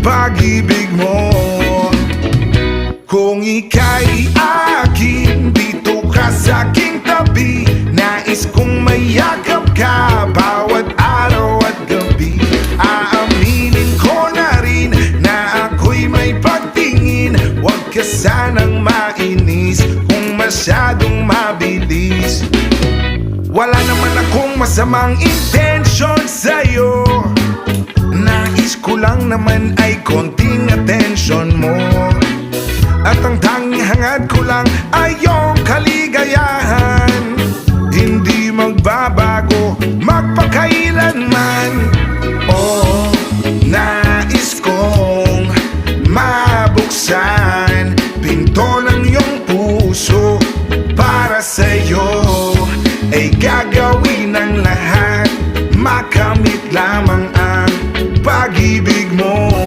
pag-ibig mo. Kung ika'y akin, dito ka sa aking tabi. Nais kong mayakap ka bawat araw at gabi. Aaminin ko na rin na ako'y may pagtingin. Huwag ka sanang mainis kung masyadong mabilis. Wala naman akong masamang intensyon sa'yo. Nais ko lang naman ay konting atensyon mo. At ang tanging hangad ko lang ay iyong kaligayahan. Hindi magbabago magpakailanman.